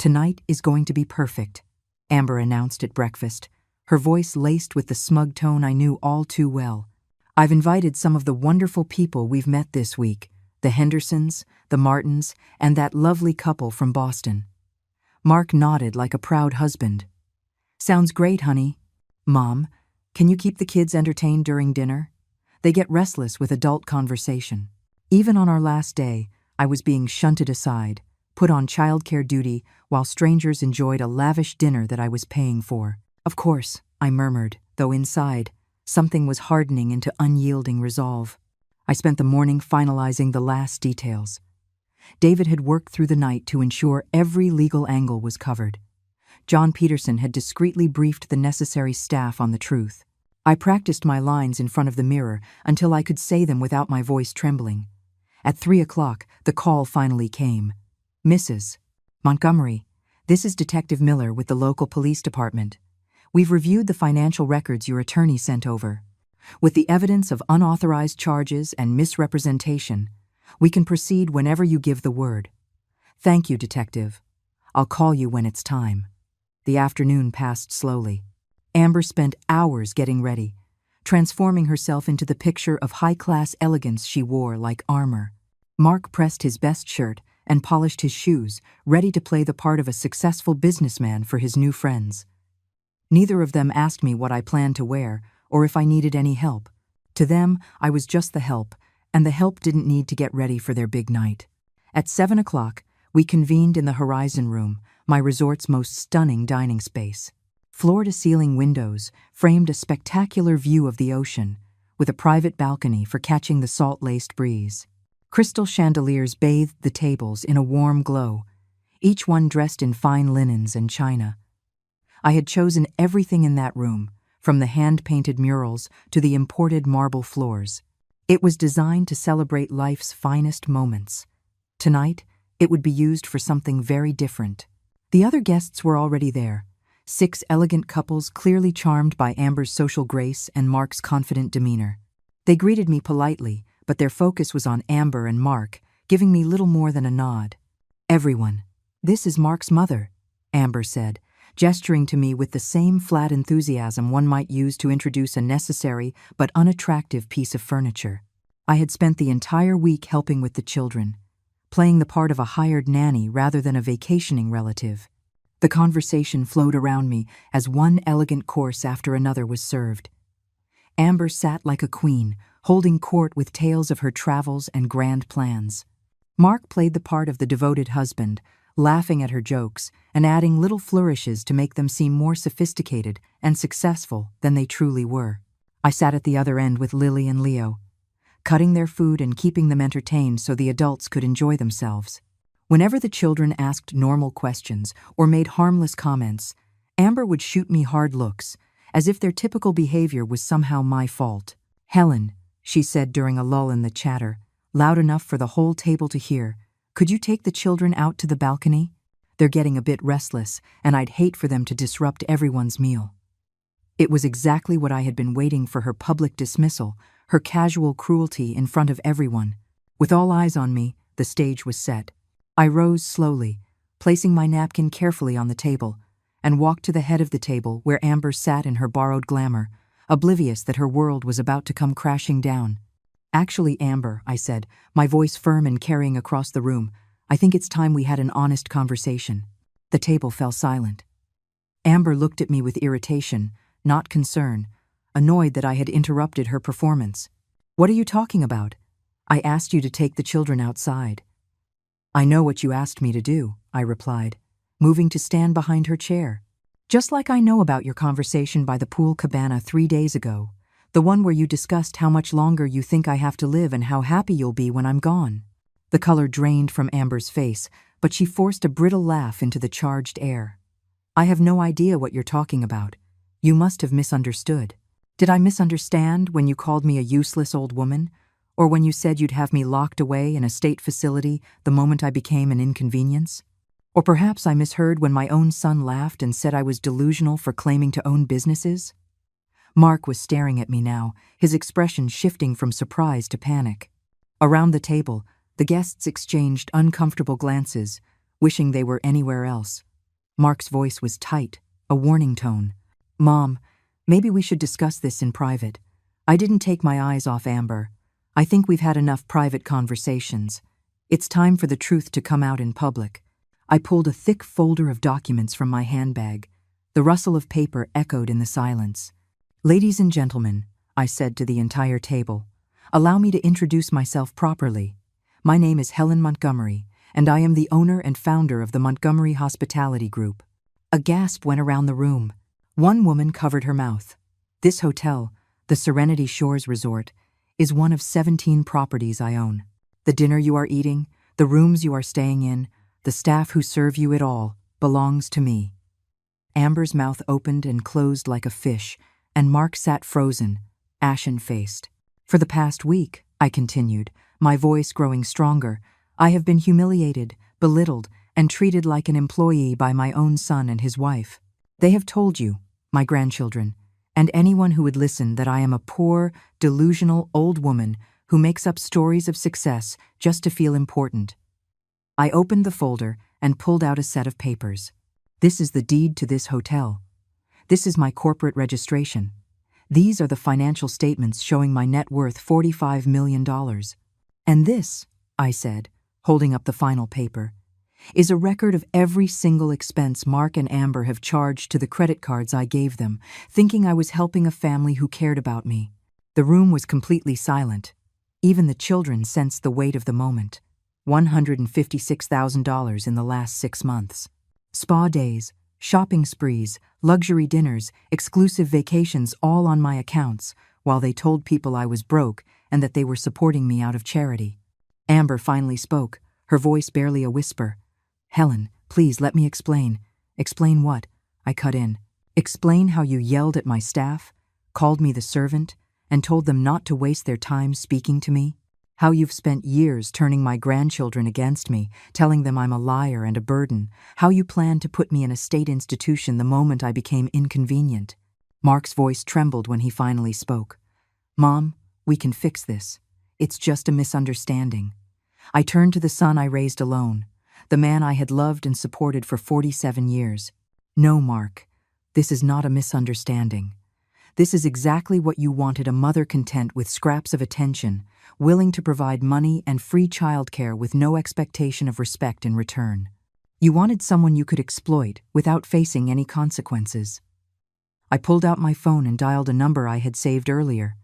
"Tonight is going to be perfect," Amber announced at breakfast, her voice laced with the smug tone I knew all too well. "I've invited some of the wonderful people we've met this week, the Hendersons, the Martins, and that lovely couple from Boston." Mark nodded like a proud husband. "Sounds great, honey. Mom, can you keep the kids entertained during dinner? They get restless with adult conversation." Even on our last day, I was being shunted aside, put on childcare duty while strangers enjoyed a lavish dinner that I was paying for. "Of course," I murmured, though inside, something was hardening into unyielding resolve. I spent the morning finalizing the last details. David had worked through the night to ensure every legal angle was covered. John Peterson had discreetly briefed the necessary staff on the truth. I practiced my lines in front of the mirror until I could say them without my voice trembling. At 3 o'clock, the call finally came. "Mrs. Montgomery, this is Detective Miller with the local police department. We've reviewed the financial records your attorney sent over. With the evidence of unauthorized charges and misrepresentation, we can proceed whenever you give the word." "Thank you, Detective. I'll call you when it's time." The afternoon passed slowly. Amber spent hours getting ready, transforming herself into the picture of high-class elegance she wore like armor. Mark pressed his best shirt and polished his shoes, ready to play the part of a successful businessman for his new friends. Neither of them asked me what I planned to wear or if I needed any help. To them, I was just the help, and the help didn't need to get ready for their big night. At 7 o'clock, we convened in the Horizon Room, my resort's most stunning dining space. Floor-to-ceiling windows framed a spectacular view of the ocean, with a private balcony for catching the salt-laced breeze. Crystal chandeliers bathed the tables in a warm glow, each one dressed in fine linens and china. I had chosen everything in that room, from the hand-painted murals to the imported marble floors. It was designed to celebrate life's finest moments. Tonight, it would be used for something very different. The other guests were already there, 6 elegant couples clearly charmed by Amber's social grace and Mark's confident demeanor. They greeted me politely, but their focus was on Amber and Mark, giving me little more than a nod. "Everyone, this is Mark's mother," Amber said, gesturing to me with the same flat enthusiasm one might use to introduce a necessary but unattractive piece of furniture. I had spent the entire week helping with the children, playing the part of a hired nanny rather than a vacationing relative. The conversation flowed around me as one elegant course after another was served. Amber sat like a queen, holding court with tales of her travels and grand plans. Mark played the part of the devoted husband, laughing at her jokes and adding little flourishes to make them seem more sophisticated and successful than they truly were. I sat at the other end with Lily and Leo, cutting their food and keeping them entertained so the adults could enjoy themselves. Whenever the children asked normal questions or made harmless comments, Amber would shoot me hard looks, as if their typical behavior was somehow my fault. "Helen," she said during a lull in the chatter, loud enough for the whole table to hear, "could you take the children out to the balcony? They're getting a bit restless, and I'd hate for them to disrupt everyone's meal." It was exactly what I had been waiting for: her public dismissal, her casual cruelty in front of everyone. With all eyes on me, the stage was set. I rose slowly, placing my napkin carefully on the table, and walked to the head of the table where Amber sat in her borrowed glamour, oblivious that her world was about to come crashing down. "Actually, Amber," I said, my voice firm and carrying across the room, "I think it's time we had an honest conversation." The table fell silent. Amber looked at me with irritation, not concern, annoyed that I had interrupted her performance. "What are you talking about? I asked you to take the children outside." "I know what you asked me to do," I replied, moving to stand behind her chair. "Just like I know about your conversation by the pool cabana 3 days ago, the one where you discussed how much longer you think I have to live and how happy you'll be when I'm gone." The color drained from Amber's face, but she forced a brittle laugh into the charged air. "I have no idea what you're talking about. You must have misunderstood." "Did I misunderstand when you called me a useless old woman? Or when you said you'd have me locked away in a state facility the moment I became an inconvenience? Or perhaps I misheard when my own son laughed and said I was delusional for claiming to own businesses?" Mark was staring at me now, his expression shifting from surprise to panic. Around the table, the guests exchanged uncomfortable glances, wishing they were anywhere else. Mark's voice was tight, a warning tone. Mom, maybe we should discuss this in private. I didn't take my eyes off Amber. I think we've had enough private conversations. It's time for the truth to come out in public. I pulled a thick folder of documents from my handbag. The rustle of paper echoed in the silence. Ladies and gentlemen, I said to the entire table, allow me to introduce myself properly. My name is Helen Montgomery, and I am the owner and founder of the Montgomery Hospitality Group. A gasp went around the room. One woman covered her mouth. This hotel, the Serenity Shores Resort, is one of 17 properties I own. The dinner you are eating, the rooms you are staying in, the staff who serve you, it all belongs to me. Amber's mouth opened and closed like a fish, and Mark sat frozen, ashen-faced. For the past week, I continued, my voice growing stronger, I have been humiliated, belittled, and treated like an employee by my own son and his wife. They have told you, my grandchildren, and anyone who would listen, that I am a poor, delusional old woman who makes up stories of success just to feel important. I opened the folder and pulled out a set of papers. This is the deed to this hotel. This is my corporate registration. These are the financial statements showing my net worth $45 million. And this, I said, holding up the final paper, is a record of every single expense Mark and Amber have charged to the credit cards I gave them, thinking I was helping a family who cared about me. The room was completely silent. Even the children sensed the weight of the moment. $156,000 in the last 6 months. Spa days, shopping sprees, luxury dinners, exclusive vacations, all on my accounts, while they told people I was broke and that they were supporting me out of charity. Amber finally spoke, her voice barely a whisper. Helen, please let me explain. Explain what? I cut in. Explain how you yelled at my staff, called me the servant, and told them not to waste their time speaking to me? How you've spent years turning my grandchildren against me, telling them I'm a liar and a burden. How you planned to put me in a state institution the moment I became inconvenient. Mark's voice trembled when he finally spoke. Mom, we can fix this. It's just a misunderstanding. I turned to the son I raised alone, the man I had loved and supported for 47 years. No, Mark, this is not a misunderstanding. This is exactly what you wanted, a mother content with scraps of attention, willing to provide money and free childcare with no expectation of respect in return. You wanted someone you could exploit without facing any consequences. I pulled out my phone and dialed a number I had saved earlier.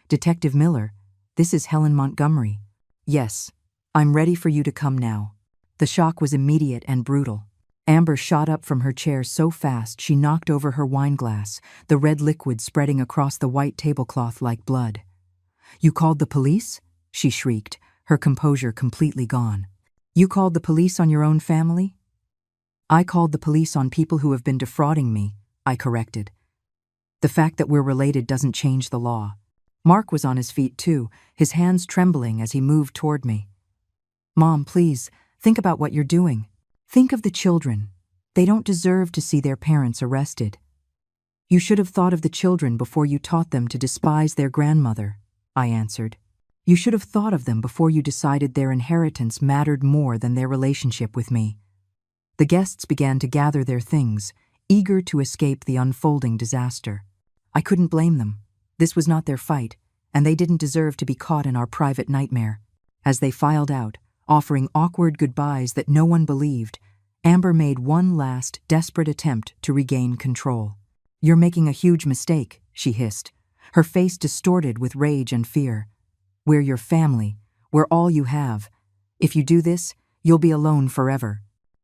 Detective Miller, this is Helen Montgomery. Yes, I'm ready for you to come now. The shock was immediate and brutal. Amber shot up from her chair so fast she knocked over her wine glass, the red liquid spreading across the white tablecloth like blood. You called the police? She shrieked, her composure completely gone. You called the police on your own family? I called the police on people who have been defrauding me, I corrected. The fact that we're related doesn't change the law. Mark was on his feet too, his hands trembling as he moved toward me. Mom, please, think about what you're doing. Think of the children. They don't deserve to see their parents arrested. You should have thought of the children before you taught them to despise their grandmother, I answered. You should have thought of them before you decided their inheritance mattered more than their relationship with me. The guests began to gather their things, eager to escape the unfolding disaster. I couldn't blame them. This was not their fight, and they didn't deserve to be caught in our private nightmare. As they filed out, offering awkward goodbyes that no one believed, Amber made one last, desperate attempt to regain control. You're making a huge mistake, she hissed, her face distorted with rage and fear. We're your family. We're all you have. If you do this, you'll be alone forever.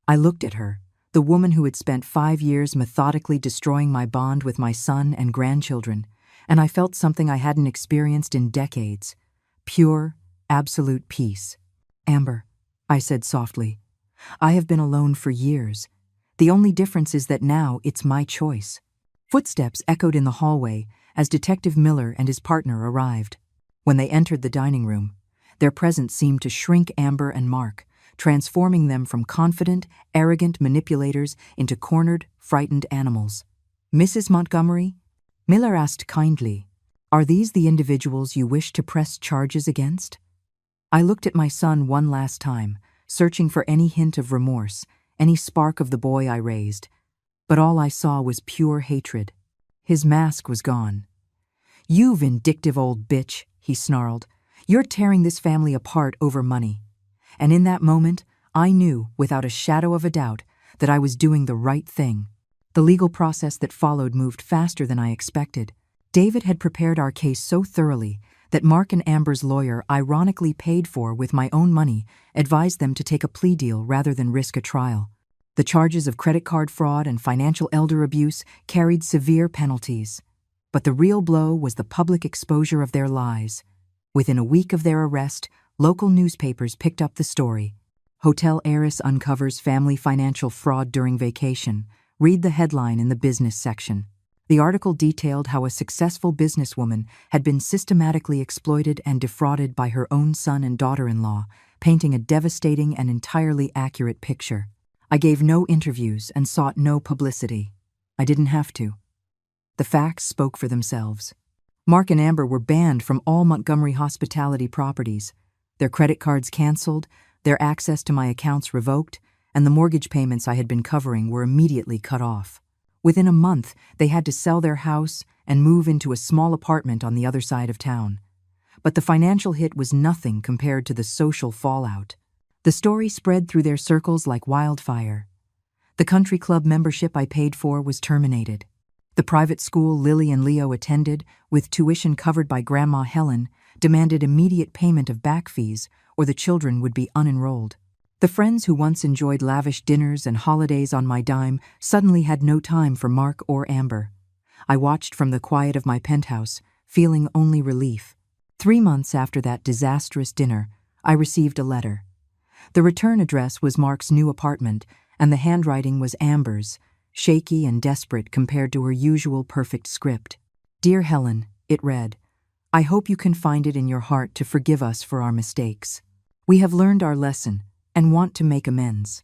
I looked at her, the woman who had spent 5 years methodically destroying my bond with my son and grandchildren, and I felt something I hadn't experienced in decades. Pure, absolute peace. Amber, I said softly, I have been alone for years. The only difference is that now it's my choice. Footsteps echoed in the hallway as Detective Miller and his partner arrived. When they entered the dining room, their presence seemed to shrink Amber and Mark, transforming them from confident, arrogant manipulators into cornered, frightened animals. Mrs. Montgomery? Miller asked kindly, are these the individuals you wish to press charges against? I looked at my son one last time, searching for any hint of remorse, any spark of the boy I raised. but all I saw was pure hatred. His mask was gone. "You vindictive old bitch," he snarled. "You're tearing this family apart over money." And in that moment, I knew, without a shadow of a doubt, that I was doing the right thing. The legal process that followed moved faster than I expected. David had prepared our case so thoroughly that Mark and Amber's lawyer, ironically paid for with my own money, advised them to take a plea deal rather than risk a trial. The charges of credit card fraud and financial elder abuse carried severe penalties. But the real blow was the public exposure of their lies. Within a week of their arrest, local newspapers picked up the story. "Hotel heiress uncovers family financial fraud during vacation." Read the headline in the business section. The article detailed how a successful businesswoman had been systematically exploited and defrauded by her own son and daughter-in-law, painting a devastating and entirely accurate picture. I gave no interviews and sought no publicity. I didn't have to. The facts spoke for themselves. Mark and Amber were banned from all Montgomery hospitality properties, their credit cards canceled, their access to my accounts revoked, and the mortgage payments I had been covering were immediately cut off. Within a month, they had to sell their house and move into a small apartment on the other side of town. But the financial hit was nothing compared to the social fallout. The story spread through their circles like wildfire. The country club membership I paid for was terminated. The private school Lily and Leo attended, with tuition covered by Grandma Helen, demanded immediate payment of back fees, or the children would be unenrolled. The friends who once enjoyed lavish dinners and holidays on my dime suddenly had no time for Mark or Amber. I watched from the quiet of my penthouse, feeling only relief. 3 months after that disastrous dinner, I received a letter. The return address was Mark's new apartment, and the handwriting was Amber's, shaky and desperate compared to her usual perfect script. "Dear Helen," it read, "I hope you can find it in your heart to forgive us for our mistakes. We have learned our lesson and want to make amends.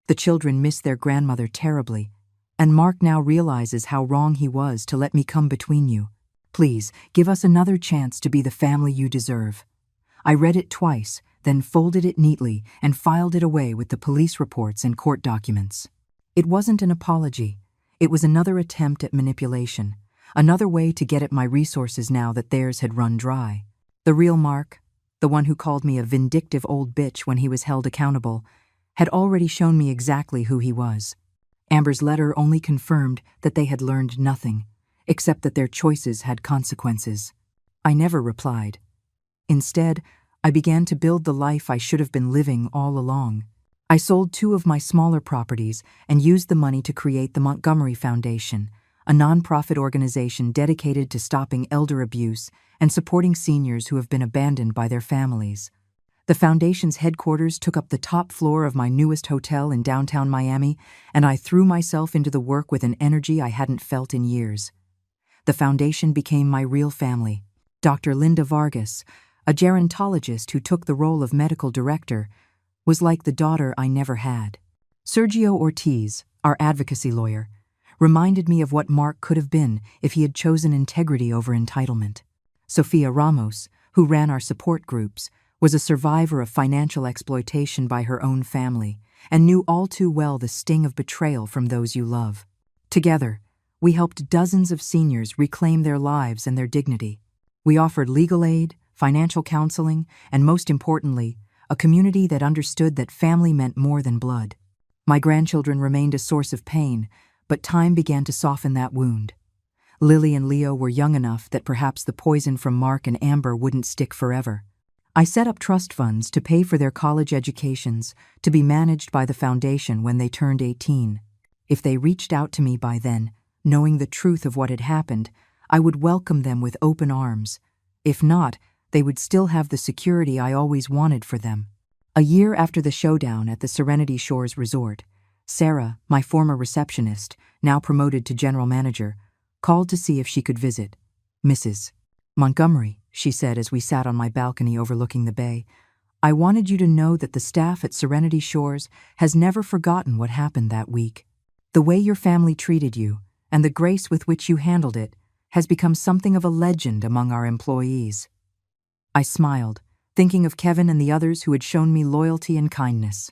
The children miss their grandmother terribly, and Mark now realizes how wrong he was to let me come between you. Please, give us another chance to be the family you deserve." I read it twice, then folded it neatly and filed it away with the police reports and court documents. It wasn't an apology. It was another attempt at manipulation, another way to get at my resources now that theirs had run dry. The real Mark, the one who called me a vindictive old bitch when he was held accountable, had already shown me exactly who he was. Amber's letter only confirmed that they had learned nothing, except that their choices had consequences. I never replied. Instead, I began to build the life I should have been living all along. I sold 2 of my smaller properties and used the money to create the Montgomery Foundation, a nonprofit organization dedicated to stopping elder abuse and supporting seniors who have been abandoned by their families. The foundation's headquarters took up the top floor of my newest hotel in downtown Miami, and I threw myself into the work with an energy I hadn't felt in years. The foundation became my real family. Dr. Linda Vargas, a gerontologist who took the role of medical director, was like the daughter I never had. Sergio Ortiz, our advocacy lawyer, reminded me of what Mark could have been if he had chosen integrity over entitlement. Sofia Ramos, who ran our support groups, was a survivor of financial exploitation by her own family and knew all too well the sting of betrayal from those you love. Together, we helped dozens of seniors reclaim their lives and their dignity. We offered legal aid, financial counseling, and most importantly, a community that understood that family meant more than blood. My grandchildren remained a source of pain, but time began to soften that wound. Lily and Leo were young enough that perhaps the poison from Mark and Amber wouldn't stick forever. I set up trust funds to pay for their college educations, to be managed by the foundation when they turned 18. If they reached out to me by then, knowing the truth of what had happened, I would welcome them with open arms. If not, they would still have the security I always wanted for them. A year after the showdown at the Serenity Shores Resort, Sarah, my former receptionist, now promoted to general manager, called to see if she could visit. "Mrs. Montgomery," she said as we sat on my balcony overlooking the bay, "I wanted you to know that the staff at Serenity Shores has never forgotten what happened that week. The way your family treated you, and the grace with which you handled it, has become something of a legend among our employees." I smiled, thinking of Kevin and the others who had shown me loyalty and kindness.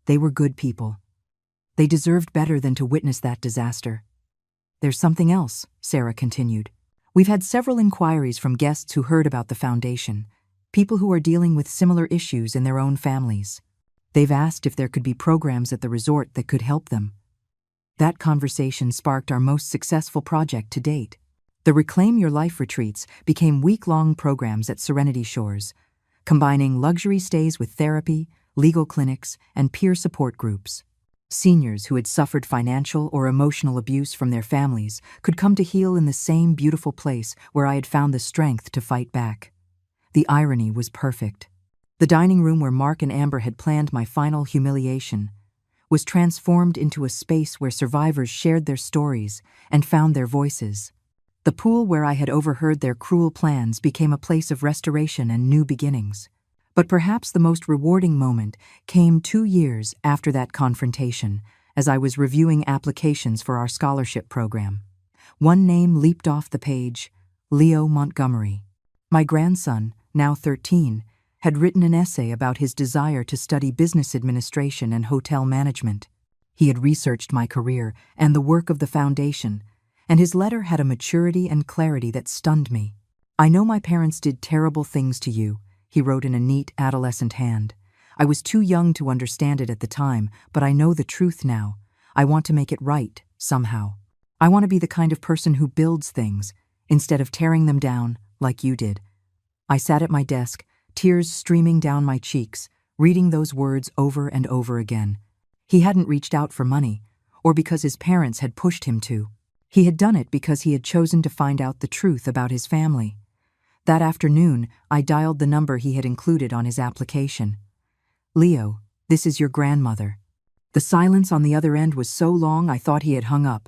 They were good people. They deserved better than to witness that disaster. There's something else, Sarah continued. We've had several inquiries from guests who heard about the foundation, people who are dealing with similar issues in their own families. They've asked if there could be programs at the resort that could help them. That conversation sparked our most successful project to date. The Reclaim Your Life retreats became week-long programs at Serenity Shores, combining luxury stays with therapy, legal clinics, and peer support groups. Seniors who had suffered financial or emotional abuse from their families could come to heal in the same beautiful place where I had found the strength to fight back. The irony was perfect. The dining room where Mark and Amber had planned my final humiliation was transformed into a space where survivors shared their stories and found their voices. The pool where I had overheard their cruel plans became a place of restoration and new beginnings. But perhaps the most rewarding moment came 2 years after that confrontation, as I was reviewing applications for our scholarship program. One name leaped off the page: Leo Montgomery. My grandson, now 13, had written an essay about his desire to study business administration and hotel management. He had researched my career and the work of the foundation, and his letter had a maturity and clarity that stunned me. "I know my parents did terrible things to you," he wrote in a neat adolescent hand. "I was too young to understand it at the time, but I know the truth now. I want to make it right, somehow. I want to be the kind of person who builds things, instead of tearing them down, like you did." I sat at my desk, tears streaming down my cheeks, reading those words over and over again. He hadn't reached out for money, or because his parents had pushed him to. He had done it because he had chosen to find out the truth about his family. That afternoon, I dialed the number he had included on his application. "Leo, this is your grandmother." The silence on the other end was so long I thought he had hung up.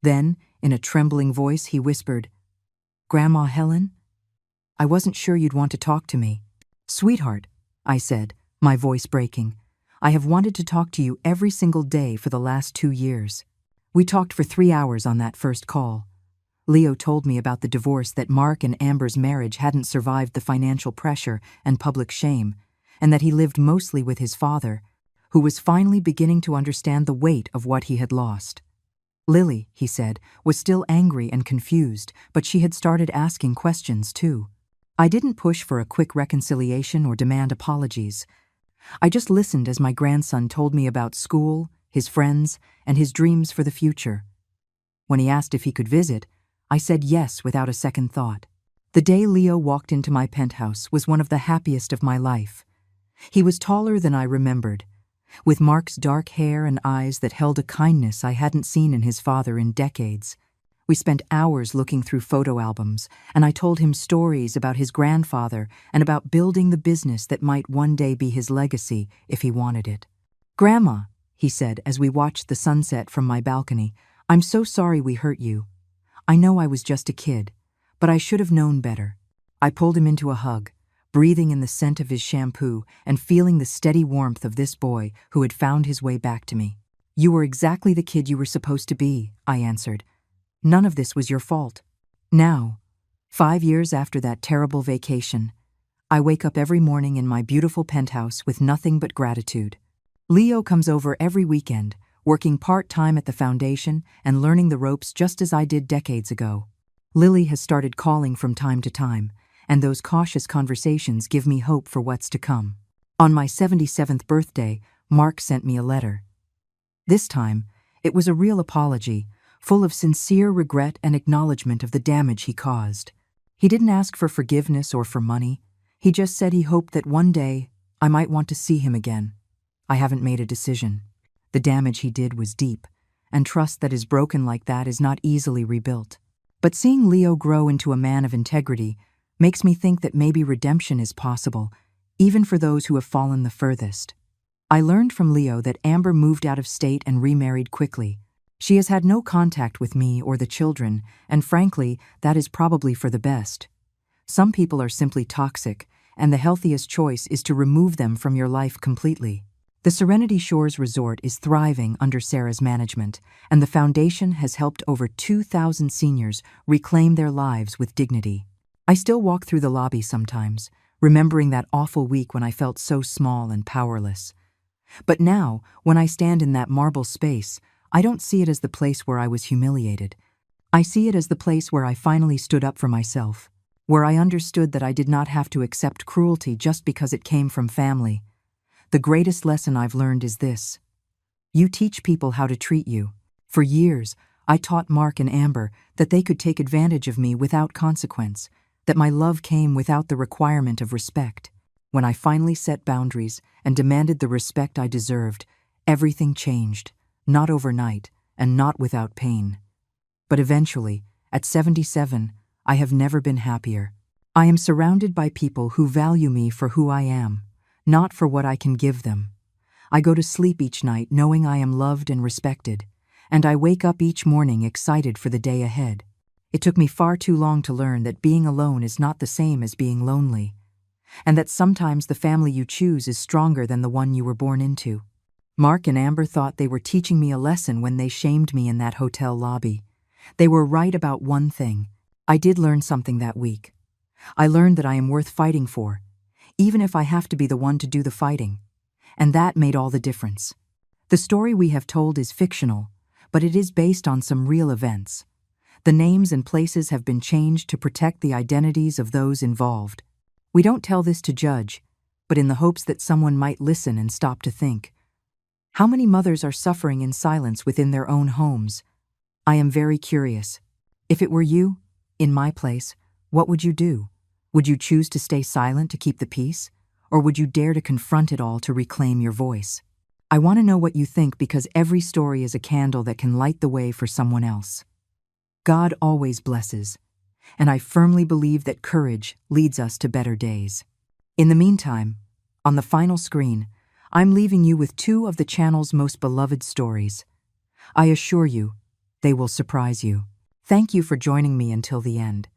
Then, in a trembling voice, he whispered, "Grandma Helen? I wasn't sure you'd want to talk to me." "Sweetheart," I said, my voice breaking, "I have wanted to talk to you every single day for the last 2 years." We talked for 3 hours on that first call. Leo told me about the divorce, that Mark and Amber's marriage hadn't survived the financial pressure and public shame, and that he lived mostly with his father, who was finally beginning to understand the weight of what he had lost. Lily, he said, was still angry and confused, but she had started asking questions too. I didn't push for a quick reconciliation or demand apologies. I just listened as my grandson told me about school, his friends, and his dreams for the future. When he asked if he could visit, I said yes without a second thought. The day Leo walked into my penthouse was one of the happiest of my life. He was taller than I remembered, with Mark's dark hair and eyes that held a kindness I hadn't seen in his father in decades. We spent hours looking through photo albums, and I told him stories about his grandfather and about building the business that might one day be his legacy if he wanted it. "Grandma," he said as we watched the sunset from my balcony, "I'm so sorry we hurt you. I know I was just a kid, but I should have known better." I pulled him into a hug, breathing in the scent of his shampoo and feeling the steady warmth of this boy who had found his way back to me. "You were exactly the kid you were supposed to be," I answered. "None of this was your fault." Now, 5 years after that terrible vacation, I wake up every morning in my beautiful penthouse with nothing but gratitude. Leo comes over every weekend, working part-time at the foundation and learning the ropes just as I did decades ago. Lily has started calling from time to time, and those cautious conversations give me hope for what's to come. On my 77th birthday, Mark sent me a letter. This time, it was a real apology, full of sincere regret and acknowledgement of the damage he caused. He didn't ask for forgiveness or for money. He just said he hoped that one day I might want to see him again. I haven't made a decision. The damage he did was deep, and trust that is broken like that is not easily rebuilt. But seeing Leo grow into a man of integrity makes me think that maybe redemption is possible, even for those who have fallen the furthest. I learned from Leo that Amber moved out of state and remarried quickly. She has had no contact with me or the children, and frankly, that is probably for the best. Some people are simply toxic, and the healthiest choice is to remove them from your life completely. The Serenity Shores Resort is thriving under Sarah's management, and the foundation has helped over 2,000 seniors reclaim their lives with dignity. I still walk through the lobby sometimes, remembering that awful week when I felt so small and powerless. But now, when I stand in that marble space, I don't see it as the place where I was humiliated. I see it as the place where I finally stood up for myself, where I understood that I did not have to accept cruelty just because it came from family. The greatest lesson I've learned is this: you teach people how to treat you. For years, I taught Mark and Amber that they could take advantage of me without consequence, that my love came without the requirement of respect. When I finally set boundaries and demanded the respect I deserved, everything changed, not overnight and not without pain. But eventually, at 77, I have never been happier. I am surrounded by people who value me for who I am, not for what I can give them. I go to sleep each night knowing I am loved and respected, and I wake up each morning excited for the day ahead. It took me far too long to learn that being alone is not the same as being lonely, and that sometimes the family you choose is stronger than the one you were born into. Mark and Amber thought they were teaching me a lesson when they shamed me in that hotel lobby. They were right about one thing. I did learn something that week. I learned that I am worth fighting for, even if I have to be the one to do the fighting. And that made all the difference. The story we have told is fictional, but it is based on some real events. The names and places have been changed to protect the identities of those involved. We don't tell this to judge, but in the hopes that someone might listen and stop to think. How many mothers are suffering in silence within their own homes? I am very curious. If it were you, in my place, what would you do? Would you choose to stay silent to keep the peace? Or would you dare to confront it all to reclaim your voice? I want to know what you think, because every story is a candle that can light the way for someone else. God always blesses, and I firmly believe that courage leads us to better days. In the meantime, on the final screen, I'm leaving you with two of the channel's most beloved stories. I assure you, they will surprise you. Thank you for joining me until the end.